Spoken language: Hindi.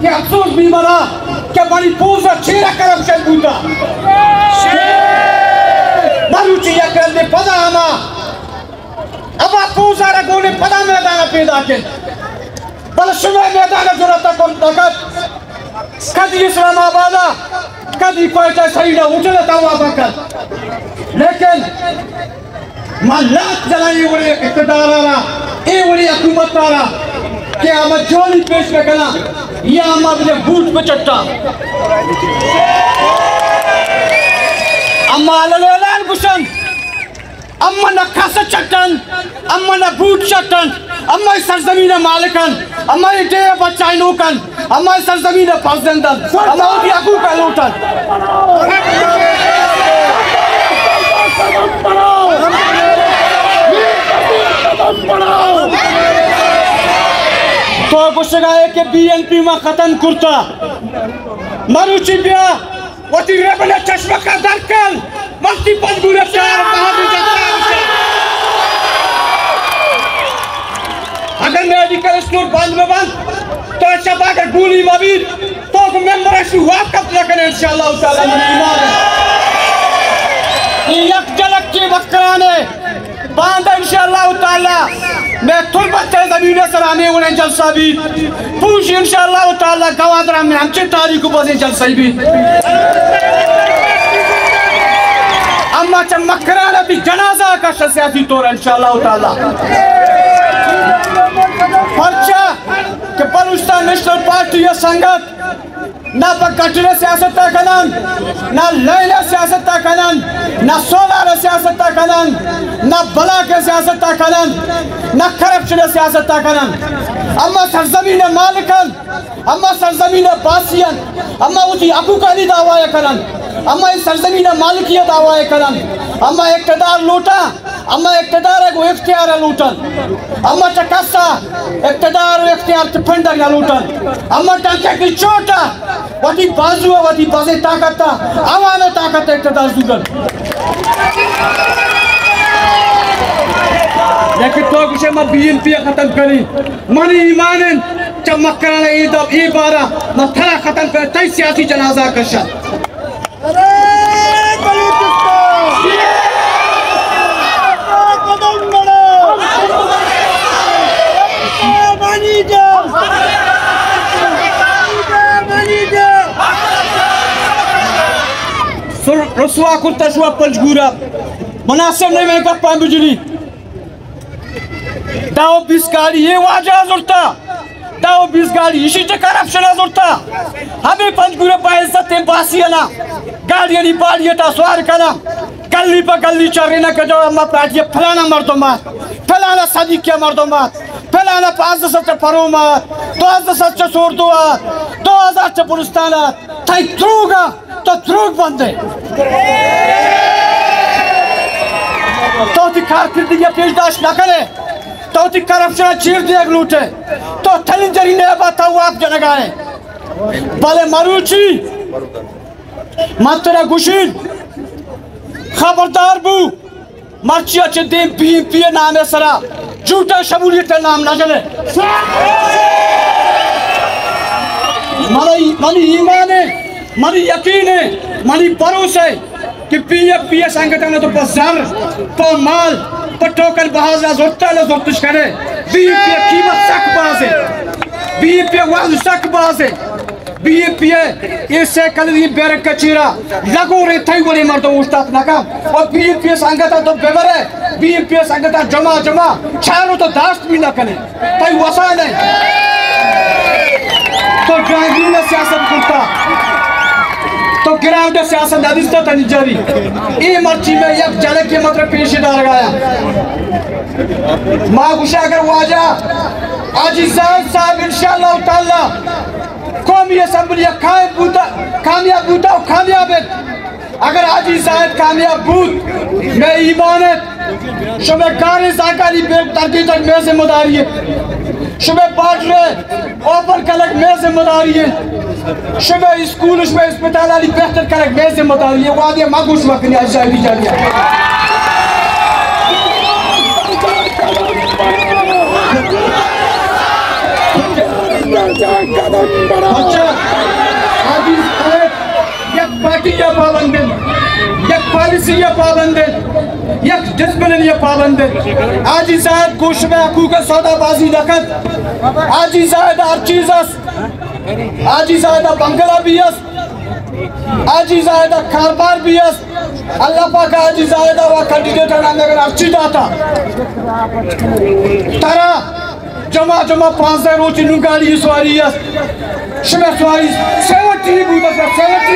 कि अफसोस भी मना कि मणिपुर से छेड़ा करप्शन बूता मरुची या करने पदा आना अब आप पूजा रखोने पदा मैदान पैदा के बल सुबह मैदान जरूरत कौन ताकत कदी इस्लामाबाद कदी कोयटा सही ना उठले तावा बकर लेकिन मल्लात जलाई वाले इक़्तिदार आरा ये वाली हुकूमत आरा कि हम जोली पेश में करना या हम अपने बूट पे चट्टा अम्मा ललेलान कुशन अम्मा न खासा चट्टन अम्मा न बूट चट्टन अम्मा सरजमीन मालिकन अम्मा इटे बच्चाइनों कन अम्मा सरजमीन पासदंदन अम्मा उठी अकू का लूटन तो कुछ गाये के बीएनपी में खत्म करता मरुची बिया वती रेबने चश्मा का दरकल मस्ती पंजगुरे चार अगर मेडिकल स्टोर बंद में बंद तो अच्छा बात गोली मबीर तो मेंबर ऐसी वाकफ न करें इंशाल्लाह ताला ईमान है एक झलक के बकराने बांध इंशाल्लाह ताला मैं तुरबत ज़मीन से आने वाले जलसा भी पूछ इंशाल्लाह ताला गवादरा में हमचे तारीख बजे जलसा भी अम्मा चमकराना भी जनाजा का सियासी तौर इंशाल्लाह ताला पर्चा के बलूचिस्तान नेशनल पार्टी या संगत ना कटरे सियासत कनन ना लैला सियासत कनन ना सोलार सियासत कनन ना बला के सियासत कनन ना करप्शन सियासत कनन अम्मा सरजमीन मालिकन अम्मा सरजमीन बासियन अम्मा उसी अबू काली दावा कनन अम्मा इस सरजमीन मालिकियत दावा कनन अम्मा इक़्तिदार लूटा अम्मा इक़्तिदार को इख्तियार लूटन अम्मा चकस्सा इक़्तिदार इख्तियार चफंडर न लूटन अम्मा टंके की चोटा वती बाजू वती बाजे ताकत आवाम ताकत इक़्तिदार जुगल लेकिन तो कुछ मैं बीएनपी खत्म करी मनी ईमान चमक कराने ई बारा मथरा खत्म कर तय सियासी जनाजा कशा रसवा कुर्ता शुआ पंचगुरा मुनासिब नहीं मैं कब पाए बिजली दाव 20 गाड़ी ये वाजा जुड़ता दाव 20 गाड़ी इसी से करप्शन जुड़ता हमें पंचगुरा पाए सत्य बासिया ना गाड़ी नहीं पाड़ी था स्वार करना गली पर गली चढ़े ना के जो अम्मा पार्टी फलाना मर्दों मार फलाना सदी क्या मर्दों मार फलाना 500 से परो मार 2000 से छोड़ दो 2000 से पुरुस्ताना थाई त्रूगा तो त्रूग बंदे तो ती कारकिर्दी पेशदाश न करे तो ती करप्शन चीर दिया लूटे तो थलिंजरी ने बताओ आप जनगाए भले मरुची मात्रा गुशीन खबरदार बू मर्ची अच्छे दिन बीएनपी नाम है सरा झूठा शमूलियत का नाम ना चले मनी ईमान है मनी यकीन है मनी भरोसा है कि बीएनपी संगठन तो बाजार तो माल पर टोकन बहाजा जोड़ता है जोड़तिश करे बीएनपी कीमत सक बाज है बीएनपी वाज सक बाज है बीएनपी इससे कल ये बैरक का चीरा लगो रे थई वाले मर्दों उस्ताद नाकाम और बीएनपी संगठन तो बेवर है बीएनपी संगठन जमा जमा चारों तो दाश्त भी ना करे तई वसा नहीं तो ड्राइविंग में सियासत करता तो ग्राउंड सियासत अधिस्ता तनी जारी ये मर्ची में एक जलक के मतलब पेशेदार लगाया माँ गुशा अगर वाजा आजिज़ान साहब इंशाअल्लाह ताला कौमी असम्बली कामयाब बूता और कामयाब है अगर आजिज़ान कामयाब बूत मैं ईमानत शुबे कारी जाकारी बेतरकी तक मैं जिम्मेदारी है शुबे बाटले ओपन कलक मैं जिम्मेदारी है शुबे स्कूल में अस्पताल वाली बेहतर कलक मैं जिम्मेदारी है वादिया मागुश वक्त नहीं आजादी जानिया कदम बढ़ाओ। यक पार्टी या पाबंदन, यक पॉलिसी या पाबंदन, यक डिसिप्लिन या पाबंदन। आज ही शायद कुछ में हकूक सौदाबाजी नकद, आज ही शायद हर चीज, आज ही शायद बंगला भी है, आज ही शायद कारोबार भी है। अल्लाह पाक आज ही शायद वो कैंडिडेट अगर अर्ची दाता तारा जमा 5 रोज गाड़ी सवारी सवारी 70 बूथ 70